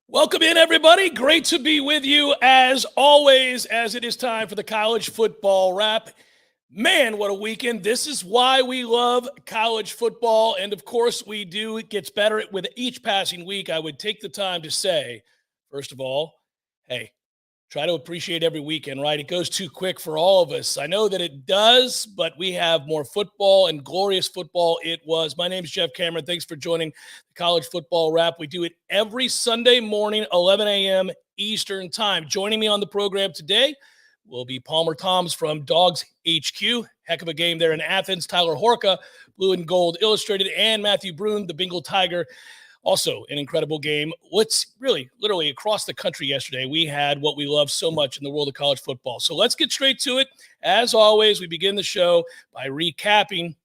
Welcome in, everybody. Great to be with you as always, as it is time for the college football wrap. Man, what a weekend. This is why we love college football. And of course we do. It gets better with each passing week. I would take the time to say, first of all, hey, try to appreciate every weekend, right? It goes too quick for all of us. I know that it does, but we have more football, and glorious football it was. My name is Jeff Cameron. Thanks for joining the College Football Wrap. We do it every Sunday morning, 11 a.m. Eastern Time. Joining me on the program today will be Palmer Toms from Dogs HQ. Heck of a game there in Athens. Tyler Horka, Blue and Gold Illustrated, and Matthew Brune, the Bengal Tiger. Also, an incredible game. What's really, literally across the country yesterday, we had what we love so much in the world of college football. So let's get straight to it. As always, we begin the show by recapping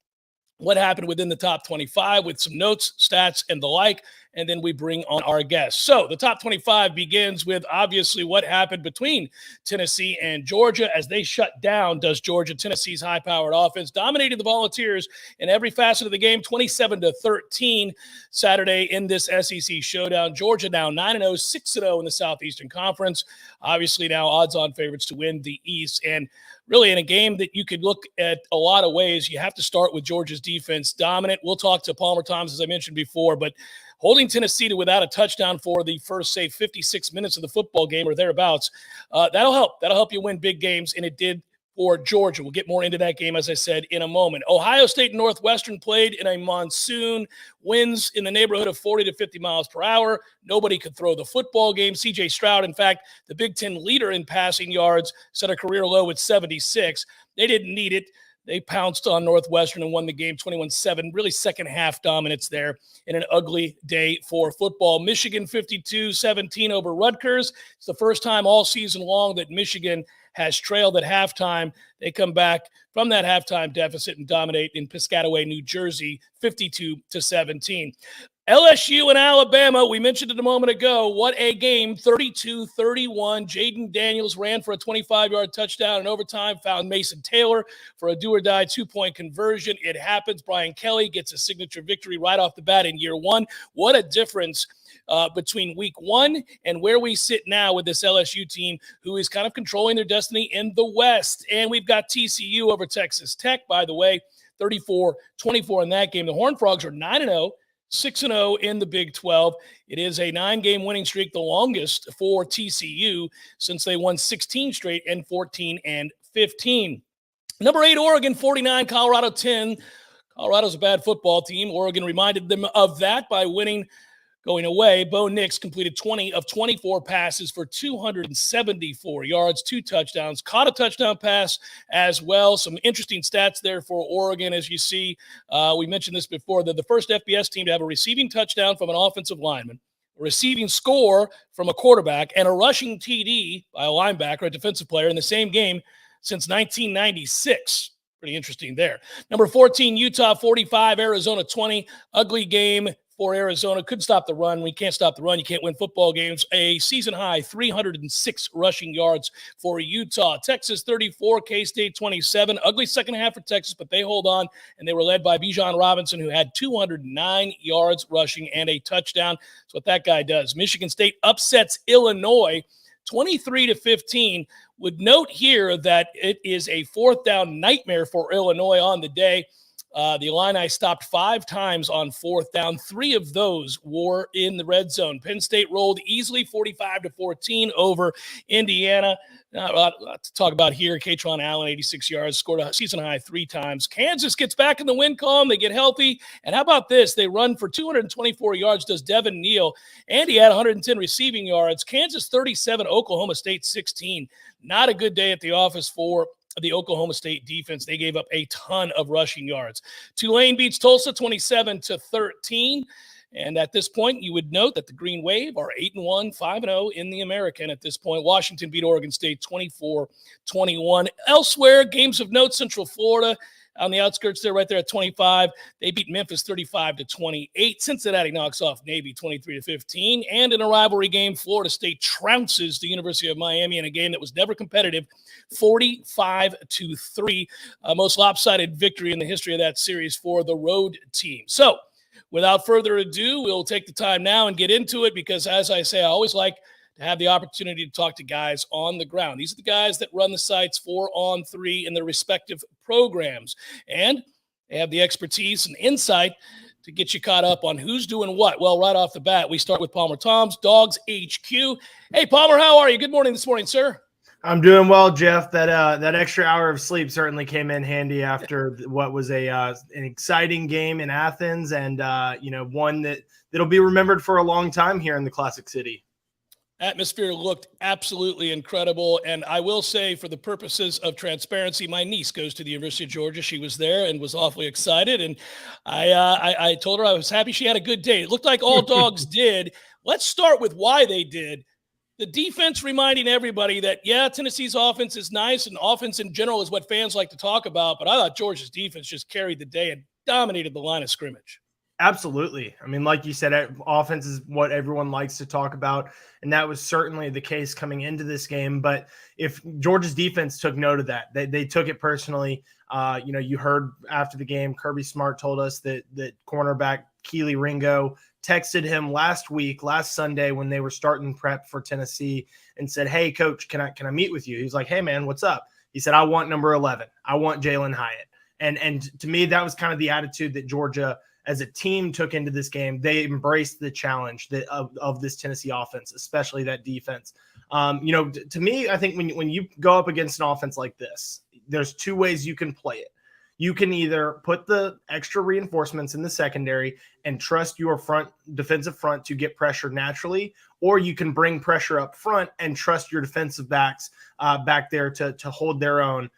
what happened within the top 25 with some notes, stats, and the like, and then we bring on our guests. So the top 25 begins with obviously what happened between Tennessee and Georgia as they shut down Tennessee's high-powered offense, dominated the Volunteers in every facet of the game, 27-13 Saturday in this SEC showdown. Georgia now 9-0, 6-0 in the Southeastern Conference. Obviously now odds-on favorites to win the East, and really in a game that you could look at a lot of ways, you have to start with Georgia's defense. Dominant. We'll talk to Palmer Toms, as I mentioned before, but holding Tennessee to without a touchdown for the first, say, 56 minutes of the football game or thereabouts, that'll help. That'll help you win big games, and it did for Georgia. We'll get more into that game, as I said, in a moment. Ohio State and Northwestern played in a monsoon. Winds in the neighborhood of 40 to 50 miles per hour. Nobody could throw the football game. C.J. Stroud, in fact, the Big Ten leader in passing yards, set a career low with 76. They didn't need it. They pounced on Northwestern and won the game 21-7. Really second half dominance there in an ugly day for football. Michigan 52-17 over Rutgers. It's the first time all season long that Michigan has trailed at halftime. They come back from that halftime deficit and dominate in Piscataway, New Jersey, 52-17. LSU and Alabama, we mentioned it a moment ago. What a game, 32-31. Jaden Daniels ran for a 25-yard touchdown in overtime, found Mason Taylor for a do-or-die two-point conversion. It happens. Brian Kelly gets a signature victory right off the bat in year one. What a difference between week one and where we sit now with this LSU team who is kind of controlling their destiny in the West. And we've got TCU over Texas Tech, by the way, 34-24 in that game. The Horned Frogs are 9-0. 6-0 in the Big 12. It is a 9-game winning streak, the longest for TCU since they won 16 straight and 14 and 15. Number 8, Oregon, 49, Colorado 10. Colorado's a bad football team. Oregon reminded them of that by winning. Going away, Bo Nix completed 20 of 24 passes for 274 yards, 2 touchdowns, caught a touchdown pass as well. Some interesting stats there for Oregon, as you see. We mentioned this before. They're the first FBS team to have a receiving touchdown from an offensive lineman, a receiving score from a quarterback, and a rushing TD by a linebacker, a defensive player, in the same game since 1996. Pretty interesting there. Number 14, Utah 45, Arizona 20. Ugly game for Arizona. Couldn't stop the run. We can't stop the run. You can't win football games. A season high 306 rushing yards for Utah. Texas 34, K-State 27. Ugly second half for Texas, but they hold on, and they were led by Bijan Robinson, who had 209 yards rushing and a touchdown. That's what that guy does. Michigan State upsets Illinois 23-15. Would note here that it is a fourth down nightmare for Illinois on the day. The Illini stopped 5 times on fourth down. 3 of those were in the red zone. Penn State rolled easily 45-14 over Indiana. Not a lot to talk about here. Katron Allen, 86 yards, scored a season high 3 times. Kansas gets back in the win column. They get healthy. And how about this? They run for 224 yards, does Devin Neal. And he had 110 receiving yards. Kansas 37, Oklahoma State 16. Not a good day at the office for the Oklahoma State defense. They gave up a ton of rushing yards. Tulane beats Tulsa 27-13. And at this point, you would note that the Green Wave are 8-1, 5-0 in the American at this point. Washington beat Oregon State 24-21. Elsewhere, games of note, Central Florida on the outskirts there, right there at 25. They beat Memphis 35-28. Cincinnati knocks off Navy 23-15. And in a rivalry game, Florida State trounces the University of Miami in a game that was never competitive, 45-3. Most lopsided victory in the history of that series for the road team. So without further ado, we'll take the time now and get into it because, as I say, I always like to have the opportunity to talk to guys on the ground. These are the guys that run the sites 4on3 in their respective programs, and they have the expertise and insight to get you caught up on who's doing what. Well, right off the bat, we start with Palmer Toms, Dogs HQ. Hey, Palmer, how are you? Good morning this morning, sir. I'm doing well, Jeff. That extra hour of sleep certainly came in handy after what was an exciting game in Athens, and one that'll be remembered for a long time here in the Classic City. Atmosphere looked absolutely incredible, and I will say, for the purposes of transparency, my niece goes to the University of Georgia. She was there and was awfully excited, and I told her I was happy she had a good day. It looked like all dogs did. Let's start with why they did. The defense reminding everybody that, yeah, Tennessee's offense is nice, and offense in general is what fans like to talk about, but I thought Georgia's defense just carried the day and dominated the line of scrimmage. Absolutely. I mean, like you said, offense is what everyone likes to talk about, and that was certainly the case coming into this game. But if Georgia's defense took note of that, they took it personally. You heard after the game, Kirby Smart told us that cornerback Keely Ringo texted him last Sunday when they were starting prep for Tennessee and said, "Hey, coach, can I meet with you?" He was like, "Hey, man, what's up?" He said, "I want number 11. I want Jalen Hyatt." And to me, that was kind of the attitude that Georgia as a team took into this game. They embraced the challenge of this Tennessee offense, especially that defense. To me, I think when you go up against an offense like this, there's two ways you can play it. You can either put the extra reinforcements in the secondary and trust your defensive front to get pressure naturally, or you can bring pressure up front and trust your defensive backs back there to hold their own.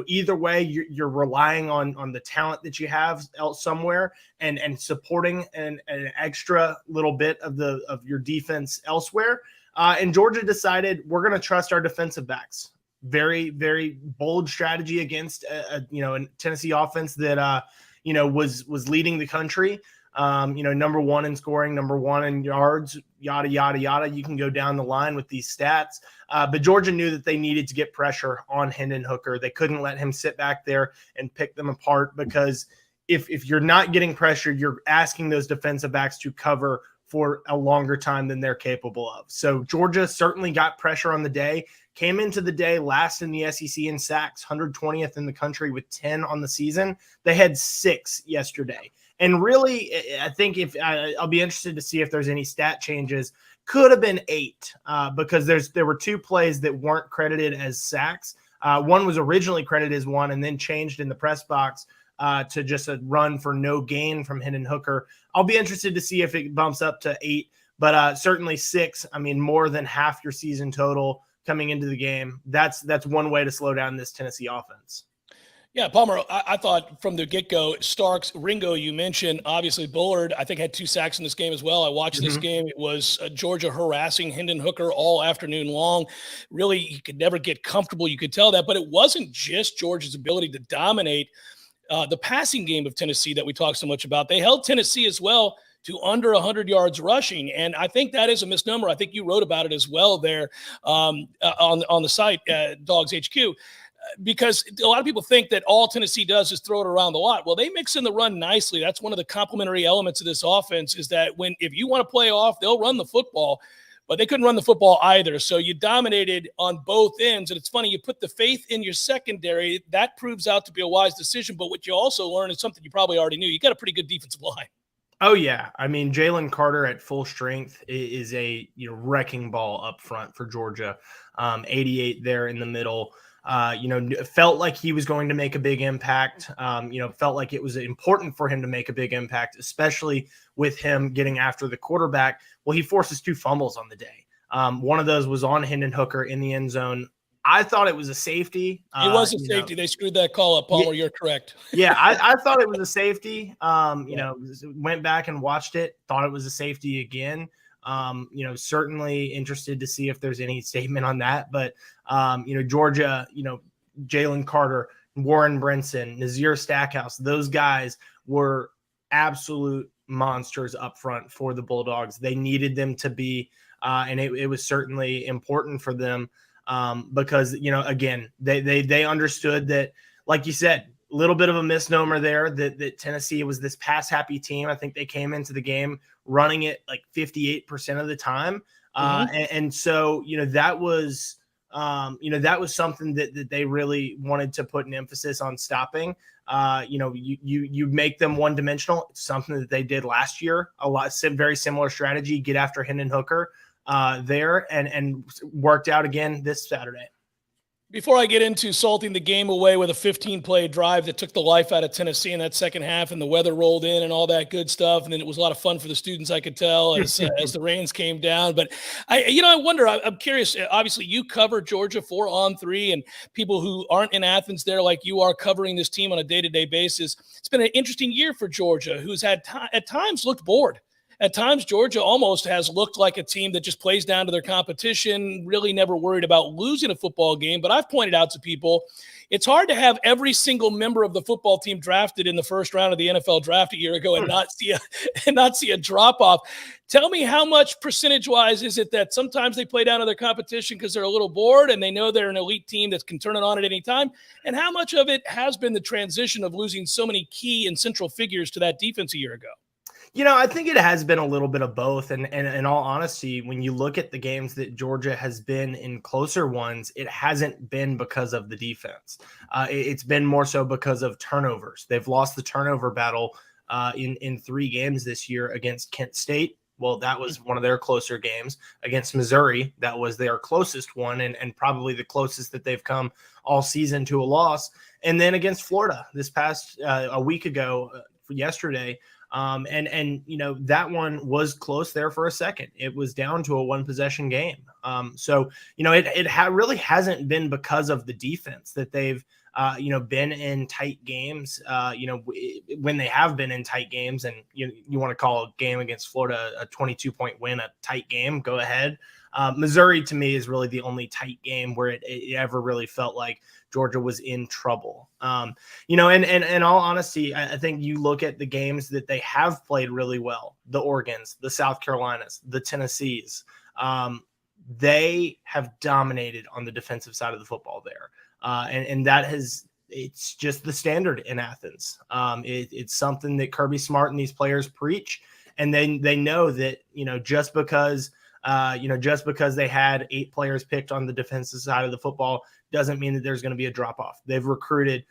Either way, you're relying on the talent that you have somewhere and supporting an extra little bit of your defense elsewhere. And Georgia decided we're going to trust our defensive backs. Very, very bold strategy against a Tennessee offense that was leading the country. Number one in scoring, number one in yards, yada, yada, yada. You can go down the line with these stats. But Georgia knew that they needed to get pressure on Hendon Hooker. They couldn't let him sit back there and pick them apart, because if you're not getting pressure, you're asking those defensive backs to cover for a longer time than they're capable of. So Georgia certainly got pressure on the day, came into the day last in the SEC in sacks, 120th in the country with 10 on the season. They had 6 yesterday. And really, I think I'll be interested to see if there's any stat changes. Could have been 8 because there were 2 plays that weren't credited as sacks. One was originally credited as 1 and then changed in the press box to just a run for no gain from Hendon Hooker. I'll be interested to see if it bumps up to 8, but certainly 6. I mean, more than half your season total coming into the game. That's one way to slow down this Tennessee offense. Yeah, Palmer, I thought from the get-go, Starks, Ringo, you mentioned, obviously Bullard, I think had 2 sacks in this game as well. I watched this game. It was Georgia harassing Hendon Hooker all afternoon long. Really, he could never get comfortable. You could tell that. But it wasn't just Georgia's ability to dominate the passing game of Tennessee that we talk so much about. They held Tennessee as well to under 100 yards rushing, and I think that is a misnomer. I think you wrote about it as well there on the site, Dogs HQ. Because a lot of people think that all Tennessee does is throw it around the lot. Well, they mix in the run nicely. That's one of the complementary elements of this offense, is that if you want to play off, they'll run the football, but they couldn't run the football either. So you dominated on both ends. And it's funny, you put the faith in your secondary. That proves out to be a wise decision. But what you also learn is something you probably already knew. You got a pretty good defensive line. Oh, yeah. I mean, Jalen Carter at full strength is a wrecking ball up front for Georgia. 88 there in the middle. Felt like he was going to make a big impact. Felt like it was important for him to make a big impact, especially with him getting after the quarterback. Well, he forces 2 fumbles on the day. One of those was on Hendon Hooker in the end zone. I thought it was a safety. It was a safety. They screwed that call up, Palmer. You're correct. Yeah, I thought it was a safety. Went back and watched it, thought it was a safety again. Certainly interested to see if there's any statement on that. But, Georgia, Jalen Carter, Warren Brinson, Nazir Stackhouse, those guys were absolute monsters up front for the Bulldogs. They needed them to be, and it was certainly important for them because, again, they understood that, like you said, little bit of a misnomer there that Tennessee was this pass happy team. I think they came into the game running it like 58% of the time. And so, that was, that was something that they really wanted to put an emphasis on stopping. You make them one dimensional. It's something that they did last year. Very similar strategy. Get after Hendon Hooker there and worked out again this Saturday. Before I get into salting the game away with a 15-play drive that took the life out of Tennessee in that second half, and the weather rolled in and all that good stuff, and then it was a lot of fun for the students, I could tell, as the rains came down. But I wonder. I'm curious. Obviously, you cover Georgia 4 on 3, and people who aren't in Athens there like you are covering this team on a day-to-day basis. It's been an interesting year for Georgia, who's had at times looked bored. At times, Georgia almost has looked like a team that just plays down to their competition, really never worried about losing a football game. But I've pointed out to people, it's hard to have every single member of the football team drafted in the first round of the NFL draft a year ago and not see a drop-off. Tell me, how much percentage-wise is it that sometimes they play down to their competition because they're a little bored and they know they're an elite team that can turn it on at any time? And how much of it has been the transition of losing so many key and central figures to that defense a year ago? I think it has been a little bit of both. And in all honesty, when you look at the games that Georgia has been in closer ones, it hasn't been because of the defense. It's been more so because of turnovers. They've lost the turnover battle in 3 games this year against Kent State. Well, that was one of their closer games. Against Missouri, that was their closest one and probably the closest that they've come all season to a loss. And then against Florida this past a week ago, yesterday, that one was close there for a second. It was down to a 1-possession game. It really hasn't been because of the defense that they've, been in tight games, when they have been in tight games, and you want to call a game against Florida a 22-point win a tight game, go ahead. Missouri, to me, is really the only tight game where it ever really felt like Georgia was in trouble. In all honesty, I think you look at the games that they have played really well, the Oregons, the South Carolinas, the Tennessees. They have dominated on the defensive side of the football there. And it's just the standard in Athens. It's something that Kirby Smart and these players preach. And then they know that, just because they had 8 players picked on the defensive side of the football doesn't mean that there's going to be a drop off. They've recruited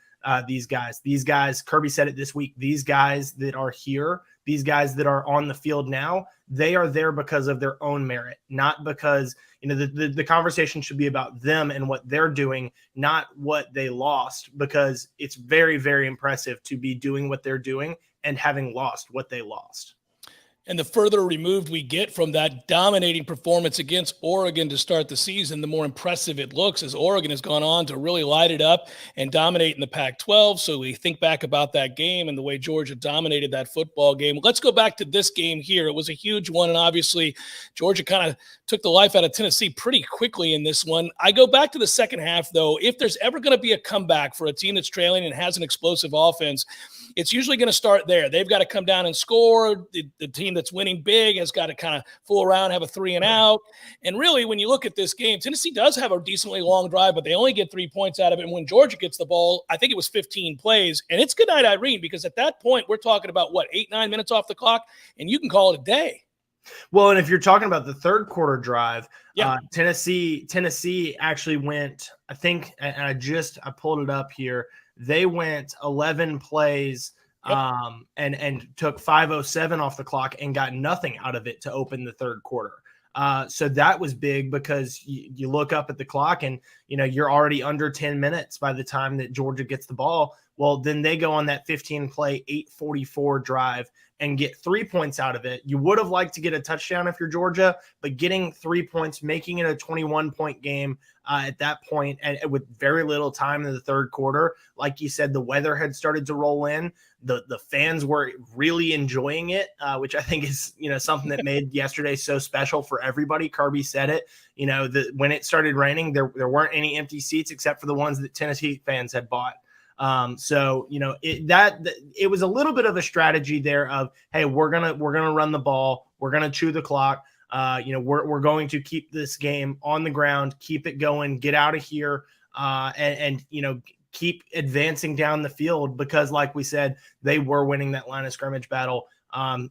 these guys. Kirby said it this week. These guys that are here, these guys that are on the field now, they are there because of their own merit, not because, the conversation should be about them and what they're doing, not what they lost, because it's very, very impressive to be doing what they're doing and having lost what they lost. And the further removed we get from that dominating performance against Oregon to start the season, the more impressive it looks, as Oregon has gone on to really light it up and dominate in the Pac-12. So we think back about that game and the way Georgia dominated that football game. Let's go back to this game here. It was a huge one, and obviously Georgia kind of took the life out of Tennessee pretty quickly in this one. I go back to the second half, though. If there's ever going to be a comeback for a team that's trailing and has an explosive offense, it's usually going to start there. They've got to come down and score. The team that's winning big has got to kind of fool around, have a 3 and out. And really, when you look at this game, Tennessee does have a decently long drive, but they only get 3 points out of it. And when Georgia gets the ball, I think it was 15 plays. And it's good night, Irene, because at that point, we're talking about, 8-9 minutes off the clock, and you can call it a day. Well, and if you're talking about the third quarter drive, Tennessee actually went, I think, and I pulled it up here. They went 11 plays and took 5:07 off the clock and got nothing out of it to open the third quarter. So that was big because you look up at the clock and, you're already under 10 minutes by the time that Georgia gets the ball. Well, then they go on that 15-play, 8:44 drive and get 3 points out of it. You would have liked to get a touchdown if you're Georgia, but getting 3 points, making it a 21-point game at that point, and with very little time in the third quarter, like you said, the weather had started to roll in. The fans were really enjoying it, which I think is something that made yesterday so special for everybody. Kirby said it. When it started raining, there weren't any empty seats except for the ones that Tennessee fans had bought. It was a little bit of a strategy there of, hey, we're gonna run the ball, we're gonna chew the clock, we're going to keep this game on the ground, keep it going, get out of here, and keep advancing down the field because, like we said, they were winning that line of scrimmage battle.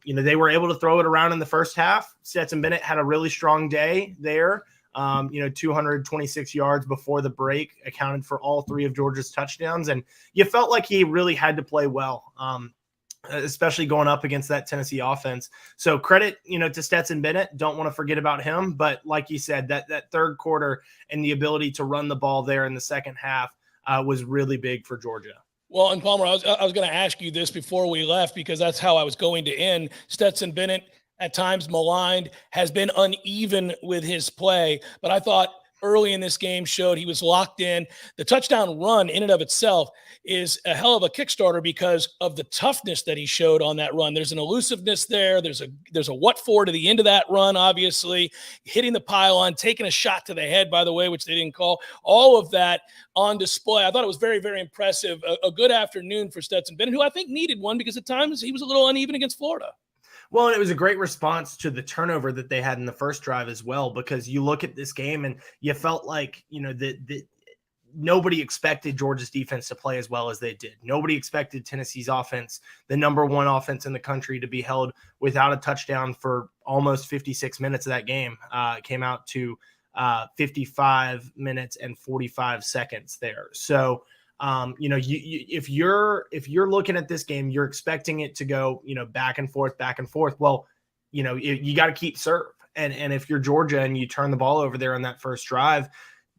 They were able to throw it around in the first half. Stetson Bennett had a really strong day there. 226 yards before the break, accounted for all 3 of Georgia's touchdowns. And you felt like he really had to play well, especially going up against that Tennessee offense. So credit, to Stetson Bennett. Don't want to forget about him. But like you said, that third quarter and the ability to run the ball there in the second half was really big for Georgia. Well, and Palmer, I was going to ask you this before we left because that's how I was going to end. Stetson Bennett, at times maligned, has been uneven with his play, but I thought early in this game showed he was locked in. The touchdown run in and of itself is a hell of a Kickstarter because of the toughness that he showed on that run. There's an elusiveness there. There's a what for to the end of that run, obviously, hitting the pylon, taking a shot to the head, by the way, which they didn't call. All of that on display. I thought it was very, very impressive. A good afternoon for Stetson Bennett, who I think needed one because at times he was a little uneven against Florida. Well, and it was a great response to the turnover that they had in the first drive as well, because you look at this game and you felt like, that nobody expected Georgia's defense to play as well as they did. Nobody expected Tennessee's offense, the number 1 offense in the country, to be held without a touchdown for almost 56 minutes of that game. It came out to 55 minutes and 45 seconds there. So, if you're looking at this game, you're expecting it to go, back and forth. Well, you got to keep serve. And if you're Georgia and you turn the ball over there on that first drive,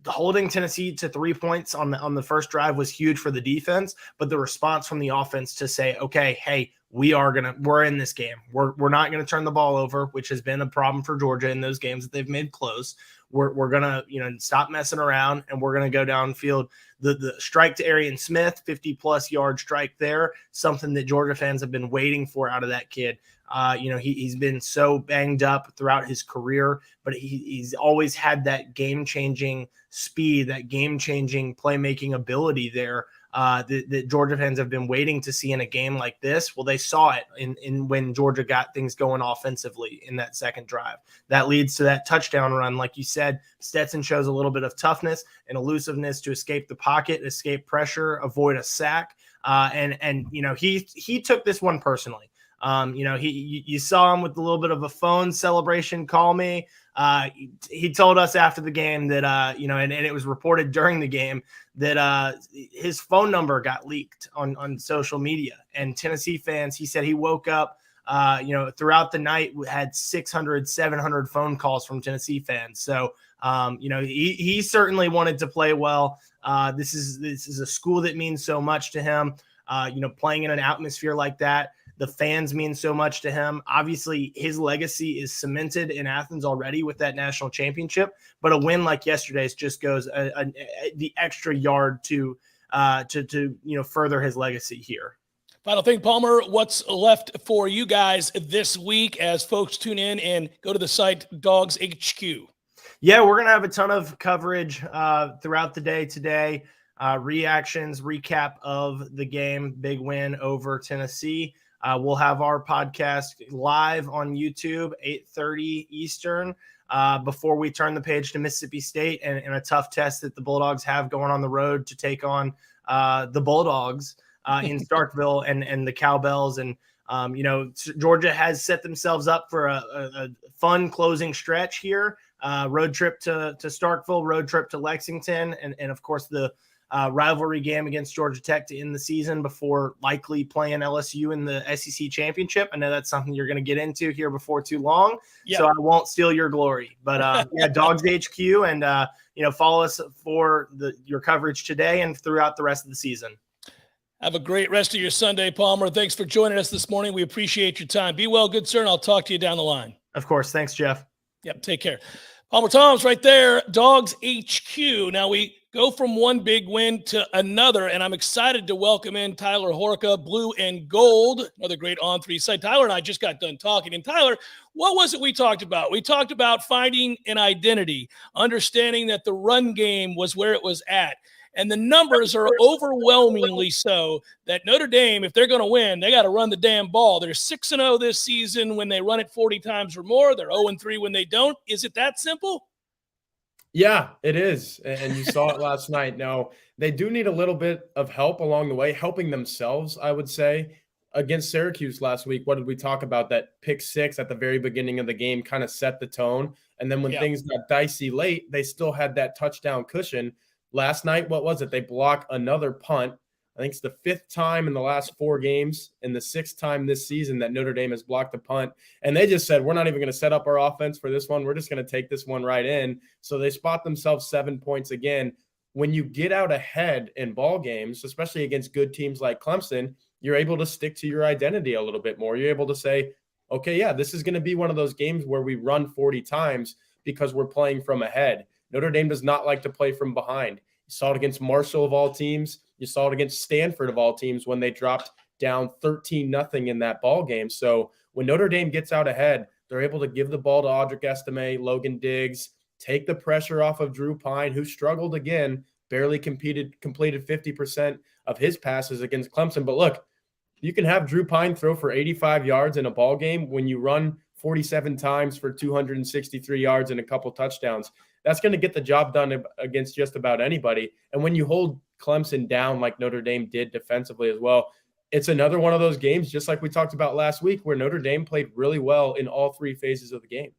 holding Tennessee to 3 points on the first drive was huge for the defense, but the response from the offense to say, okay, hey, we're in this game. We're not going to turn the ball over, which has been a problem for Georgia in those games that they've made close. We're going to, stop messing around, and we're going to go downfield. The strike to Arian Smith, 50-plus yard strike there, something that Georgia fans have been waiting for out of that kid. He's been so banged up throughout his career, but he's always had that game-changing speed, that game-changing playmaking ability there that Georgia fans have been waiting to see in a game like this. Well, they saw it in when Georgia got things going offensively in that second drive. That leads to that touchdown run. Like you said, Stetson shows a little bit of toughness and elusiveness to escape the pocket, escape pressure, avoid a sack. He took this one personally. You saw him with a little bit of a phone celebration. Call me. He told us after the game that, and it was reported during the game that his phone number got leaked on social media. And Tennessee fans, he said he woke up, throughout the night, had 600, 700 phone calls from Tennessee fans. So, he certainly wanted to play well. This is a school that means so much to him. Playing in an atmosphere like that. The fans mean so much to him. Obviously, his legacy is cemented in Athens already with that national championship. But a win like yesterday's just goes the extra yard to further his legacy here. Final thing, Palmer, what's left for you guys this week as folks tune in and go to the site Dogs HQ? Yeah, we're going to have a ton of coverage throughout the day today. Reactions, recap of the game, big win over Tennessee. We'll have our podcast live on YouTube, 8:30 Eastern, before we turn the page to Mississippi State and a tough test that the Bulldogs have going on the road to take on the Bulldogs in Starkville and the Cowbells. And, Georgia has set themselves up for a fun closing stretch here. Road trip to Starkville, road trip to Lexington, and of course, the rivalry game against Georgia Tech to end the season before likely playing LSU in the SEC championship. I know that's something you're going to get into here before too long, so I won't steal your glory. But Dogs HQ, and follow us for your coverage today and throughout the rest of the season. Have a great rest of your Sunday, Palmer. Thanks for joining us this morning. We appreciate your time. Be well, good sir, and I'll talk to you down the line. Of course. Thanks, Jeff. Yep, take care. Palmer Tom's right there, Dogs HQ. Now we go from one big win to another, and I'm excited to welcome in Tyler Horka, Blue and Gold, another great On3 site. Tyler and I just got done talking. And Tyler, what was it we talked about? We talked about finding an identity, understanding that the run game was where it was at. And the numbers are overwhelmingly so that Notre Dame, if they're going to win, they got to run the damn ball. They're 6-0 this season when they run it 40 times or more. They're 0-3 when they don't. Is it that simple? Yeah, it is. And you saw it last night. Now, they do need a little bit of help along the way, helping themselves, I would say. Against Syracuse last week, what did we talk about? That pick six at the very beginning of the game kind of set the tone. And then when Yeah. things got dicey late, they still had that touchdown cushion. Last night, what was it? They block another punt. I think it's the fifth time in the last 4 games and the sixth time this season that Notre Dame has blocked a punt. And they just said, we're not even going to set up our offense for this one. We're just going to take this one right in. So they spot themselves 7 points again. When you get out ahead in ball games, especially against good teams like Clemson, you're able to stick to your identity a little bit more. You're able to say, okay, yeah, this is going to be one of those games where we run 40 times because we're playing from ahead. Notre Dame does not like to play from behind. You saw it against Marshall of all teams. You saw it against Stanford of all teams when they dropped down 13-0 in that ball game. So when Notre Dame gets out ahead, they're able to give the ball to Audric Estime, Logan Diggs, take the pressure off of Drew Pine, who struggled again, barely completed 50% of his passes against Clemson. But look, you can have Drew Pine throw for 85 yards in a ball game when you run 47 times for 263 yards and a couple touchdowns. That's going to get the job done against just about anybody. And when you hold Clemson down like Notre Dame did defensively as well, it's another one of those games, just like we talked about last week, where Notre Dame played really well in all 3 phases of the game.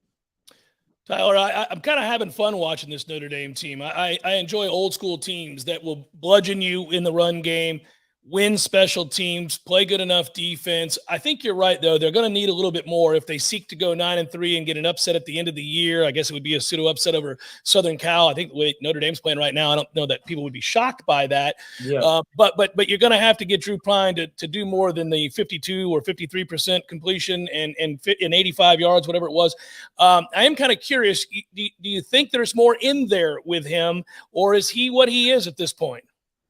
Tyler, I'm kind of having fun watching this Notre Dame team. I enjoy old school teams that will bludgeon you in the run game, win special teams, play good enough defense. I think you're right, though. They're going to need a little bit more if they seek to go 9-3 and get an upset at the end of the year. I guess it would be a pseudo upset over Southern Cal. I think the way Notre Dame's playing right now, I don't know that people would be shocked by that. Yeah. But you're going to have to get Drew Pine to do more than the 52 or 53% completion and 85 yards, whatever it was. I am kind of curious. Do you think there's more in there with him, or is he what he is at this point?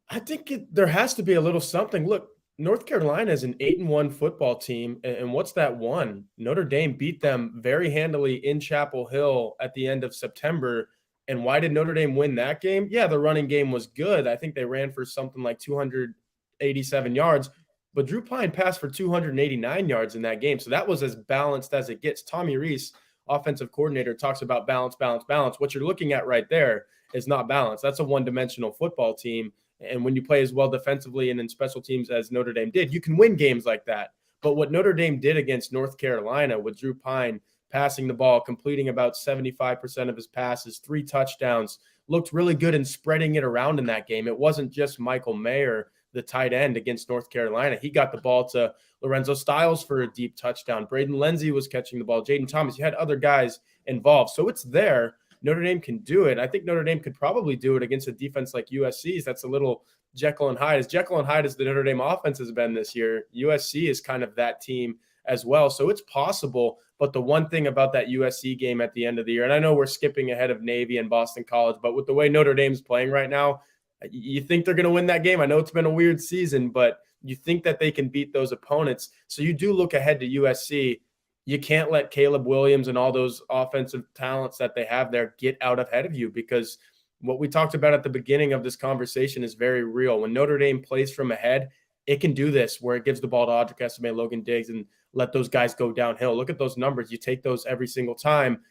I think there has to be a little something. Look, North Carolina is an 8-1 football team, and what's that one? Notre Dame beat them very handily in Chapel Hill at the end of September. And why did Notre Dame win that game? Yeah, the running game was good. I think they ran for something like 287 yards, but Drew Pine passed for 289 yards in that game. So that was as balanced as it gets. Tommy Rees, offensive coordinator, talks about balance, balance, balance. What you're looking at right there is not balance. That's a one-dimensional football team. And when you play as well defensively and in special teams as Notre Dame did, you can win games like that. But what Notre Dame did against North Carolina with Drew Pine passing the ball, completing about 75% of his passes, 3 touchdowns, looked really good in spreading it around in that game. It wasn't just Michael Mayer, the tight end against North Carolina. He got the ball to Lorenzo Styles for a deep touchdown. Braden Lenzy was catching the ball. Jaden Thomas. You had other guys involved. So it's there. Notre Dame can do it. I think Notre Dame could probably do it against a defense like USC's. That's a little Jekyll and Hyde. As Jekyll and Hyde as the Notre Dame offense has been this year, USC is kind of that team as well. So it's possible. But the one thing about that USC game at the end of the year, and I know we're skipping ahead of Navy and Boston College, but with the way Notre Dame's playing right now, you think they're going to win that game. I know it's been a weird season, but you think that they can beat those opponents. So you do look ahead to USC. You can't let Caleb Williams and all those offensive talents that they have there get out ahead of you, because what we talked about at the beginning of this conversation is very real. When Notre Dame plays from ahead, it can do this where it gives the ball to Audric Estime, Logan Diggs, and let those guys go downhill. Look at those numbers. You take those every single time,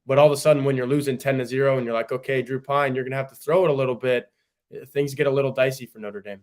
but all of a sudden when you're losing 10-0 and you're like, okay, Drew Pine, you're going to have to throw it a little bit, things get a little dicey for Notre Dame.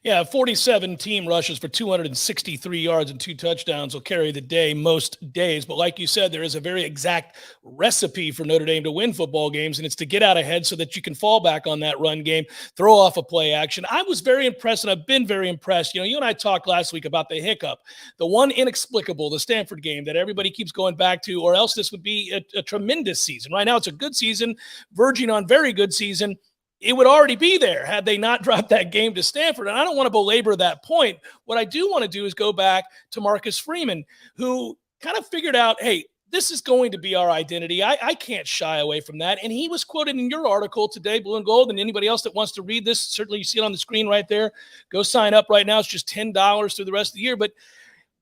Yeah, 47 team rushes for 263 yards and 2 touchdowns will carry the day most days. But like you said, there is a very exact recipe for Notre Dame to win football games, and it's to get out ahead so that you can fall back on that run game, throw off a play action. I was very impressed, and I've been very impressed. You know, you and I talked last week about the hiccup, the one inexplicable, the Stanford game that everybody keeps going back to, or else this would be a tremendous season. Right now it's a good season, verging on very good season. It would already be there had they not dropped that game to Stanford. And I don't want to belabor that point. What I do want to do is go back to Marcus Freeman, who kind of figured out, hey, this is going to be our identity. I can't shy away from that. And he was quoted in your article today, Blue and Gold, and anybody else that wants to read this, certainly you see it on the screen right there. Go sign up right now. It's just $10 through the rest of the year. But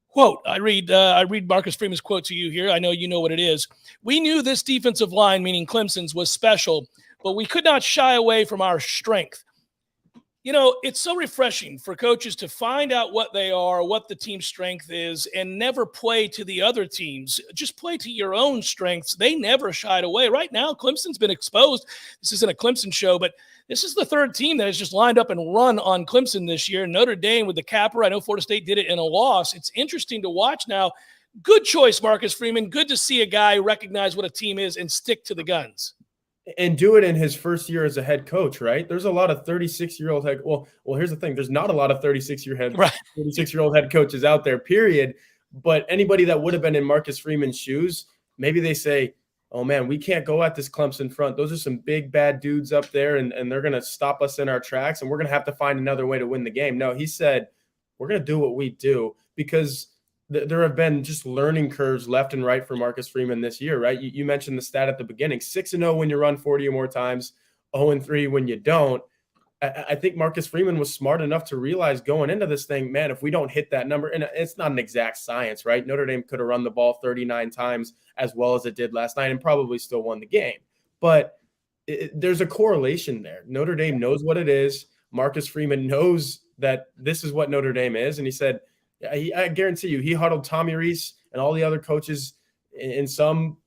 quote, I read Marcus Freeman's quote to you here. I know you know what it is. We knew this defensive line, meaning Clemson's, was special, but we could not shy away from our strength. It's so refreshing for coaches to find out what they are, what the team's strength is, and never play to the other teams. Just play to your own strengths. They never shied away. Right now, Clemson's been exposed. This isn't a Clemson show, but this is the third team that has just lined up and run on Clemson this year. Notre Dame with the capper. I know Florida State did it in a loss. It's interesting to watch now. Good choice, Marcus Freeman. Good to see a guy recognize what a team is and stick to the guns. And do it in his first year as a head coach, right? There's a lot of 36-year-old head. Well, here's the thing. There's not a lot of 36-year-old head coaches out there, period. But anybody that would have been in Marcus Freeman's shoes, maybe they say, oh, man, we can't go at this Clemson front. Those are some big, bad dudes up there, and they're going to stop us in our tracks, and we're going to have to find another way to win the game. No, he said, we're going to do what we do, because there have been just learning curves left and right for Marcus Freeman this year, right? You mentioned the stat at the beginning, 6-0 when you run 40 or more times, 0-3 when you don't. I think Marcus Freeman was smart enough to realize going into this thing, man, if we don't hit that number, and it's not an exact science, right? Notre Dame could have run the ball 39 times as well as it did last night and probably still won the game. But there's a correlation there. Notre Dame knows what it is. Marcus Freeman knows that this is what Notre Dame is. And he said, I guarantee you, he huddled Tommy Rees and all the other coaches in some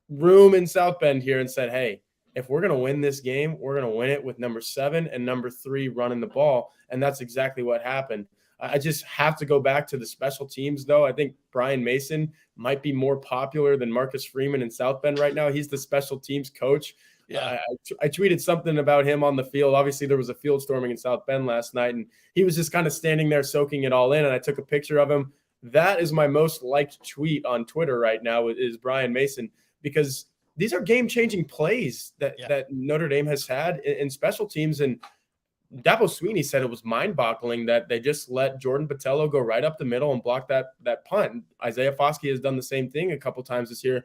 room in South Bend here and said, hey, if we're going to win this game, we're going to win it with number 7 and number 3 running the ball. And that's exactly what happened. I just have to go back to the special teams, though. I think Brian Mason might be more popular than Marcus Freeman in South Bend right now. He's the special teams coach. Yeah, I tweeted something about him on the field. Obviously, there was a field storming in South Bend last night, and he was just kind of standing there soaking it all in, and I took a picture of him. That is my most liked tweet on Twitter right now is Brian Mason, because these are game-changing plays that Notre Dame has had in special teams, and Dabo Sweeney said it was mind-boggling that they just let Jordan Botelho go right up the middle and block that punt. Isaiah Foskey has done the same thing a couple times this year.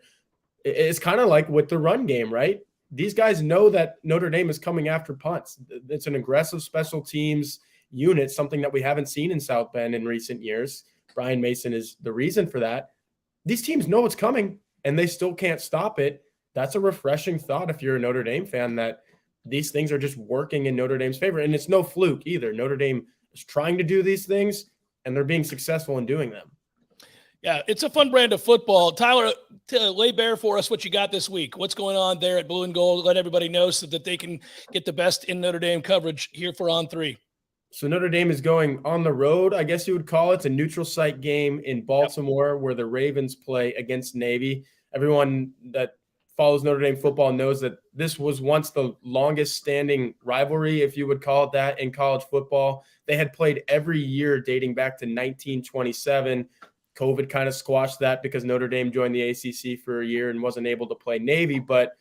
It's kind of like with the run game, right? These guys know that Notre Dame is coming after punts. It's an aggressive special teams unit, something that we haven't seen in South Bend in recent years. Brian Mason is the reason for that. These teams know it's coming, and they still can't stop it. That's a refreshing thought if you're a Notre Dame fan, that these things are just working in Notre Dame's favor. And it's no fluke either. Notre Dame is trying to do these things, and they're being successful in doing them. Yeah, it's a fun brand of football. Tyler, lay bare for us what you got this week. What's going on there at Blue and Gold? Let everybody know so that they can get the best in Notre Dame coverage here for On 3. So Notre Dame is going on the road, I guess you would call it. It's a neutral site game in Baltimore where the Ravens play against Navy. Everyone that follows Notre Dame football knows that this was once the longest standing rivalry, if you would call it that, in college football. They had played every year dating back to 1927. COVID kind of squashed that because Notre Dame joined the ACC for a year and wasn't able to play Navy. But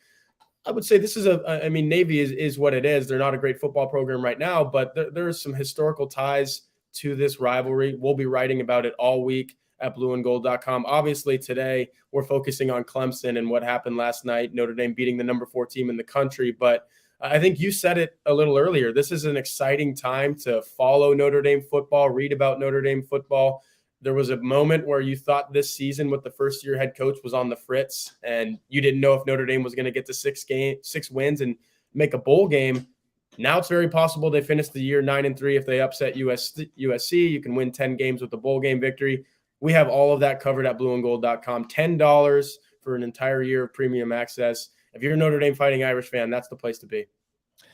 I would say this is Navy is what it is. They're not a great football program right now, but there are some historical ties to this rivalry. We'll be writing about it all week at blueandgold.com. Obviously, today we're focusing on Clemson and what happened last night, Notre Dame beating the number 4 team in the country. But I think you said it a little earlier. This is an exciting time to follow Notre Dame football, read about Notre Dame football. There was a moment where you thought this season with the first-year head coach was on the fritz, and you didn't know if Notre Dame was going to get to 6 wins and make a bowl game. Now it's very possible they finish the year 9-3 if they upset USC. You can win 10 games with a bowl game victory. We have all of that covered at blueandgold.com. $10 for an entire year of premium access. If you're a Notre Dame Fighting Irish fan, that's the place to be.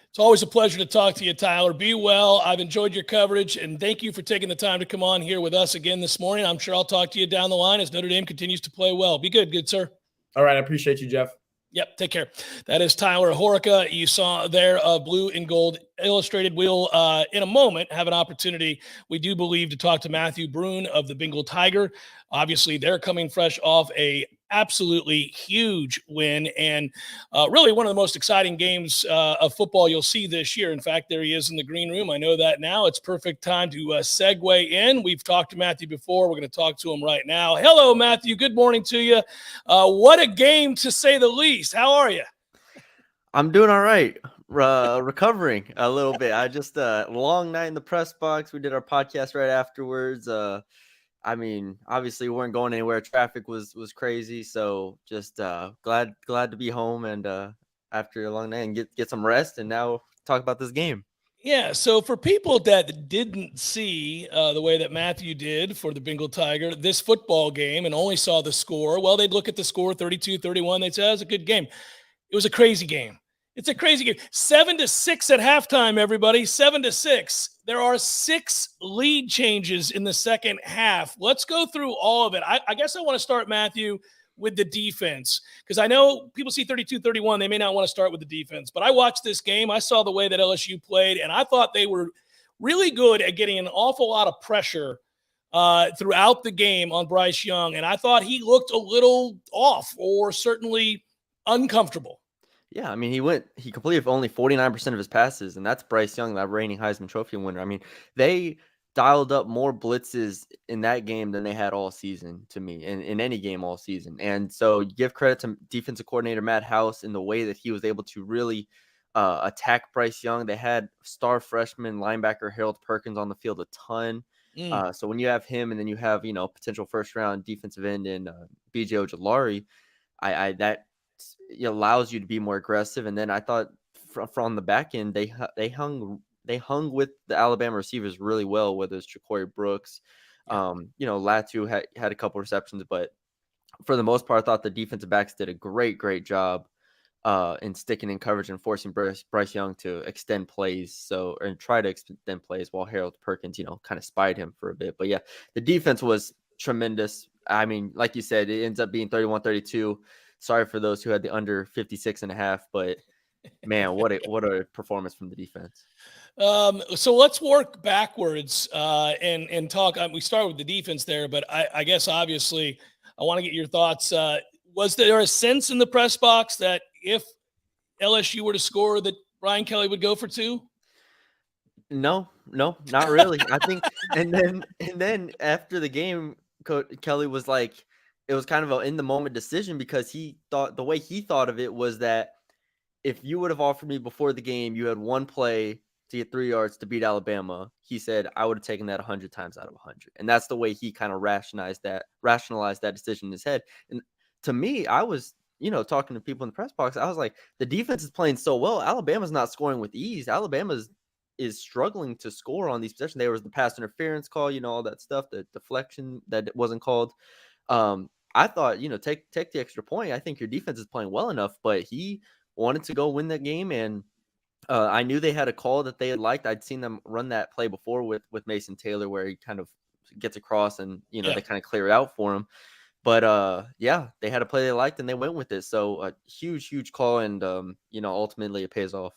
It's always a pleasure to talk to you, Tyler. Be well. I've enjoyed your coverage, and thank you for taking the time to come on here with us again this morning. I'm sure I'll talk to you down the line as Notre Dame continues to play well. Be good, sir. All right. I appreciate you, Jeff. Yep, take care. That is Tyler Horica. You saw there Blue and Gold Illustrated. We'll, in a moment, have an opportunity, we do believe, to talk to Matthew Brune of the Bengal Tiger. Obviously, they're coming fresh off a absolutely huge win and really one of the most exciting games of football you'll see this year. In fact, there he is in the green room. I know that now. It's perfect time to segue in. We've talked to Matthew before. We're going to talk to him right now. Hello, Matthew. Good morning to you. What a game, to say the least. How are you? I'm doing all right. Recovering a little bit. I just long night in the press box. We did our podcast right afterwards. Obviously we weren't going anywhere. Traffic was crazy. So just glad to be home and after a long night and get some rest and now talk about this game. Yeah, so for people that didn't see the way that Matthew did for the Bengal Tiger, this football game and only saw the score, well, they'd look at the score 32-31. They'd say, that was a good game. It was a crazy game. It's a crazy game. 7-6 at halftime, everybody. 7-6. There are 6 lead changes in the second half. Let's go through all of it. I guess I want to start, Matthew, with the defense, because I know people see 32-31. They may not want to start with the defense, but I watched this game. I saw the way that LSU played, and I thought they were really good at getting an awful lot of pressure throughout the game on Bryce Young, and I thought he looked a little off or certainly uncomfortable. Yeah, I mean, he completed only 49% of his passes, and that's Bryce Young, that reigning Heisman Trophy winner. I mean, they dialed up more blitzes in that game than they had all season, to me, in any game all season. And so give credit to defensive coordinator Matt House in the way that he was able to really attack Bryce Young. They had star freshman linebacker Harold Perkins on the field a ton. So when you have him and then you have, potential first round defensive end in BJ Ojolari, that allows you to be more aggressive. And then I thought from the back end, they hung with the Alabama receivers really well, whether it's Ja'Cory Brooks, Latu had a couple receptions, but for the most part, I thought the defensive backs did a great job in sticking in coverage and forcing Bryce Young to extend plays. And try to extend plays while Harold Perkins, kind of spied him for a bit. But yeah, the defense was tremendous. I mean, like you said, it ends up being 31-32. Sorry for those who had the under 56.5, but man, what a performance from the defense. So let's work backwards and talk. We start with the defense there, but I guess obviously I want to get your thoughts. Was there a sense in the press box that if LSU were to score, that Brian Kelly would go for 2? No, not really. I think, and then after the game, Kelly was like, it was kind of an in the moment decision, because he thought the way he thought of it was that if you would have offered me before the game, you had one play to get 3 yards to beat Alabama, he said, I would have taken that 100 times out of 100. And that's the way he kind of rationalized that decision in his head. And to me, I was, talking to people in the press box, I was like, the defense is playing so well. Alabama's not scoring with ease. Alabama is struggling to score on these possessions. There was the pass interference call, all that stuff, the deflection that wasn't called. I thought, take the extra point. I think your defense is playing well enough, but he wanted to go win that game. And I knew they had a call that they had liked. I'd seen them run that play before with Mason Taylor, where he kind of gets across and, they kind of clear it out for him. But they had a play they liked and they went with it. So a huge call. And, ultimately it pays off.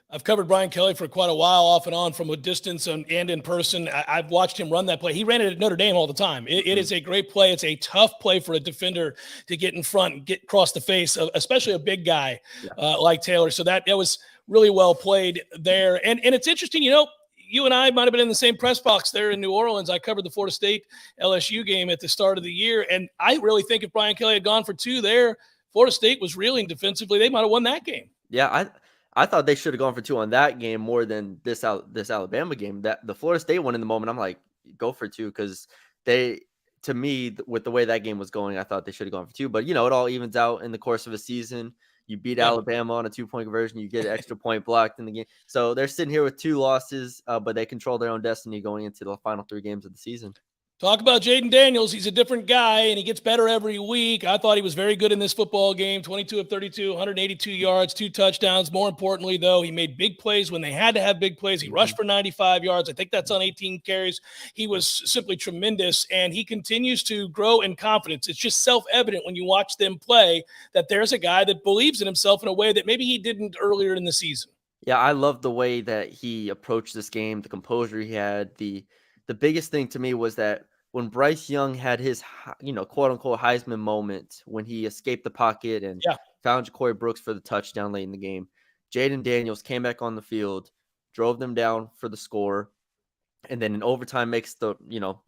I've covered Brian Kelly for quite a while, off and on, from a distance and in person. I've watched him run that play. He ran it at Notre Dame all the time. It is a great play. It's a tough play for a defender to get in front and get across the face, especially a big guy like Taylor. So that was really well played there. And it's interesting, you and I might have been in the same press box there in New Orleans. I covered the Florida State LSU game at the start of the year. And I really think if Brian Kelly had gone for 2 there, Florida State was reeling defensively, they might have won that game. Yeah, I thought they should have gone for 2 on that game more than this Alabama game. That the Florida State one, in the moment, I'm like, go for 2, because to me, with the way that game was going, I thought they should have gone for 2. But it all evens out in the course of a season. You beat Alabama on a 2-point conversion, you get an extra point blocked in the game. So they're sitting here with 2 losses, but they control their own destiny going into the final 3 games of the season. Talk about Jaden Daniels. He's a different guy, and he gets better every week. I thought he was very good in this football game. 22 of 32, 182 yards, 2 touchdowns. More importantly, though, he made big plays when they had to have big plays. He rushed for 95 yards. I think that's on 18 carries. He was simply tremendous, and he continues to grow in confidence. It's just self-evident when you watch them play that there's a guy that believes in himself in a way that maybe he didn't earlier in the season. Yeah, I love the way that he approached this game, the composure he had. The biggest thing to me was that when Bryce Young had his, quote unquote Heisman moment, when he escaped the pocket and found Ja'Cory Brooks for the touchdown late in the game, Jaden Daniels came back on the field, drove them down for the score, and then in overtime makes the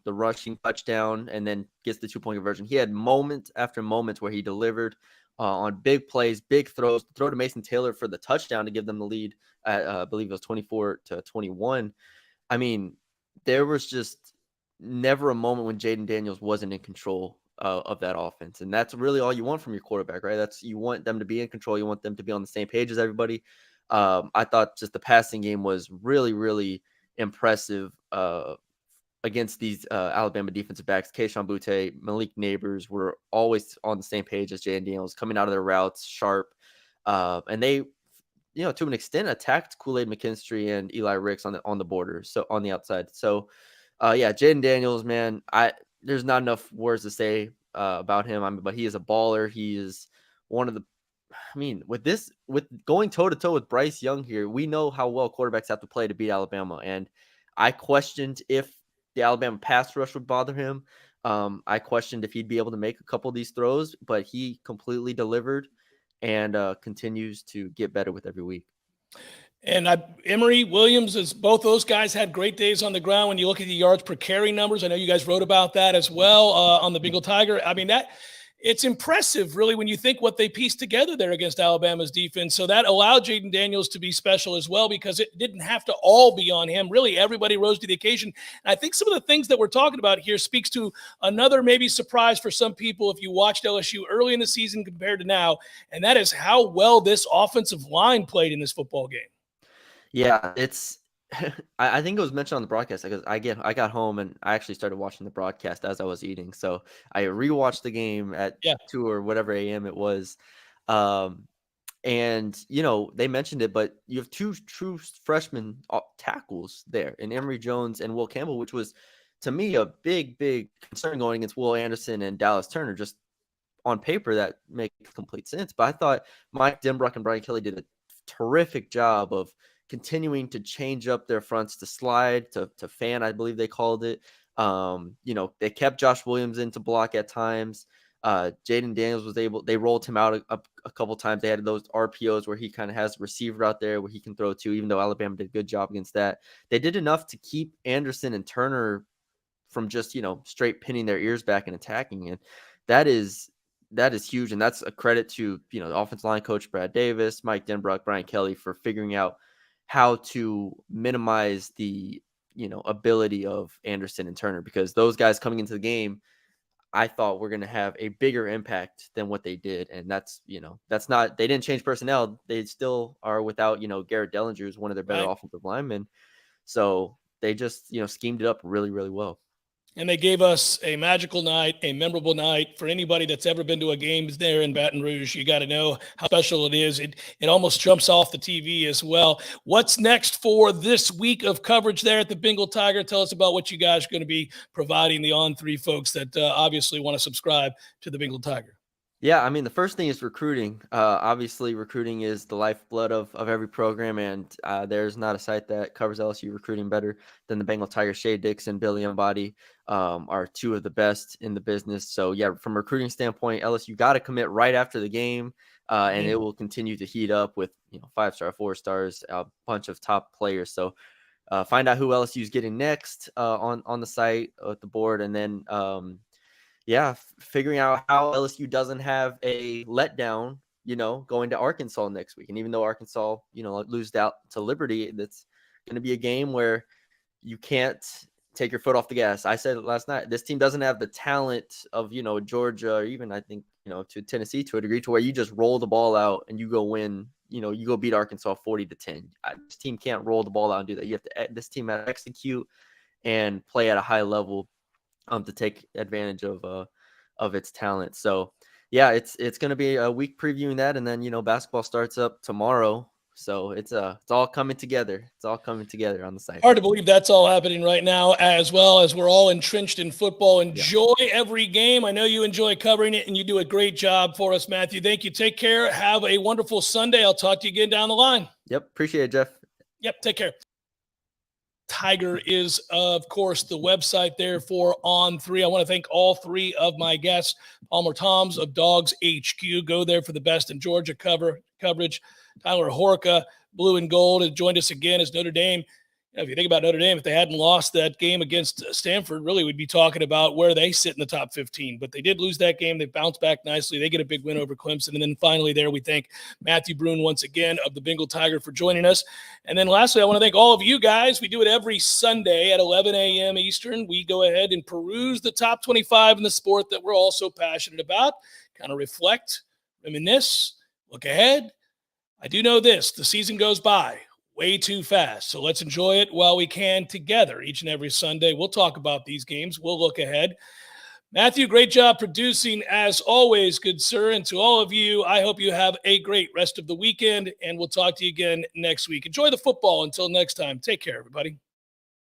rushing touchdown and then gets the 2-point conversion. He had moment after moment where he delivered on big plays, big throws. The throw to Mason Taylor for the touchdown to give them the lead at, I believe it was 24-21. I mean, there was just never a moment when Jaden Daniels wasn't in control of that offense. And that's really all you want from your quarterback, right? You want them to be in control. You want them to be on the same page as everybody. I thought just the passing game was really, really impressive against these Alabama defensive backs. Kayshon Boutte, Malik Neighbors were always on the same page as Jaden Daniels, coming out of their routes sharp. And they, to an extent, attacked Kool-Aid McKinstry and Eli Ricks on the border, so on the outside. So, Jaden Daniels, man, there's not enough words to say about him. But he is a baller. He is one of the. With going toe-to-toe with Bryce Young here, we know how well quarterbacks have to play to beat Alabama. And I questioned if the Alabama pass rush would bother him. I questioned if he'd be able to make a couple of these throws, but he completely delivered and continues to get better with every week. And Emory, Williams, both those guys had great days on the ground. When you look at the yards per carry numbers, I know you guys wrote about that as well on the Bengal Tiger. It's impressive, really, when you think what they pieced together there against Alabama's defense. So that allowed Jaden Daniels to be special as well, because it didn't have to all be on him. Really, everybody rose to the occasion. And I think some of the things that we're talking about here speaks to another maybe surprise for some people if you watched LSU early in the season compared to now, and that is how well this offensive line played in this football game. Yeah, it's I think it was mentioned on the broadcast because I got home and I actually started watching the broadcast as I was eating. So I rewatched the game at 2 or whatever a.m. it was. And they mentioned it, but you have two true freshman tackles there in Emory Jones and Will Campbell, which was to me a big concern going against Will Anderson and Dallas Turner. Just on paper, that makes complete sense. But I thought Mike Denbrock and Brian Kelly did a terrific job of continuing to change up their fronts to slide to fan, I believe they called it. They kept Josh Williams in to block at times. Jaden Daniels they rolled him out a couple times. They had those RPOs where he kind of has a receiver out there where he can throw to, even though Alabama did a good job against that. They did enough to keep Anderson and Turner from just, straight pinning their ears back and attacking. And that is huge. And that's a credit to, the offensive line coach, Brad Davis, Mike Denbrock, Brian Kelly, for figuring out how to minimize the, ability of Anderson and Turner, because those guys coming into the game, I thought were going to have a bigger impact than what they did. And that's not, they didn't change personnel. They still are without, Garrett Dellinger, who's one of their better offensive linemen. So they just, schemed it up really, really well. And they gave us a magical night, a memorable night. For anybody that's ever been to a game there in Baton Rouge, you got to know how special it is. It almost jumps off the TV as well. What's next for this week of coverage there at the Bengal Tiger? Tell us about what you guys are going to be providing the On3 folks that obviously want to subscribe to the Bengal Tiger. Yeah, the first thing is recruiting. Obviously, recruiting is the lifeblood of every program, and there's not a site that covers LSU recruiting better than the Bengal Tiger. Shay Dixon, Billy Embody are two of the best in the business. So, yeah, from a recruiting standpoint, LSU got to commit right after the game, and it will continue to heat up with 5-star, 4-stars, a bunch of top players. So, find out who LSU is getting next on the site, at the board, and then figuring out how LSU doesn't have a letdown, going to Arkansas next week. And even though Arkansas, lose out to Liberty, that's going to be a game where you can't take your foot off the gas. I said it last night, this team doesn't have the talent of, Georgia, or even I think, to Tennessee to a degree, to where you just roll the ball out and you go win, you go beat Arkansas 40-10. This team can't roll the ball out and do that. This team has to execute and play at a high level to take advantage of its talent. So yeah, it's going to be a week previewing that, and then basketball starts up tomorrow. So it's all coming together. It's all coming together on the site. Hard to believe that's all happening right now, as well as we're all entrenched in football. Enjoy every game. I know you enjoy covering it, and you do a great job for us, Matthew. Thank you. Take care. Have a wonderful Sunday. I'll talk to you again down the line. Yep. Appreciate it, Jeff. Yep. Take care. Tiger is, of course, the website there for On3. I want to thank all three of my guests. Palmer Toms of Dogs HQ. Go there for the best in Georgia coverage. Tyler Horka, Blue and Gold, has joined us again as Notre Dame. If you think about Notre Dame, if they hadn't lost that game against Stanford, really we'd be talking about where they sit in the top 15. But they did lose that game. They bounced back nicely. They get a big win over Clemson. And then finally there, we thank Matthew Brune once again of the Bengal Tiger for joining us. And then lastly, I want to thank all of you guys. We do it every Sunday at 11 a.m. Eastern. We go ahead and peruse the top 25 in the sport that we're all so passionate about, kind of reflect, reminisce, look ahead. I do know this, the season goes by way too fast. So let's enjoy it while we can together each and every Sunday. We'll talk about these games. We'll look ahead. Matthew, great job producing as always, good sir. And to all of you, I hope you have a great rest of the weekend, and we'll talk to you again next week. Enjoy the football until next time. Take care, everybody.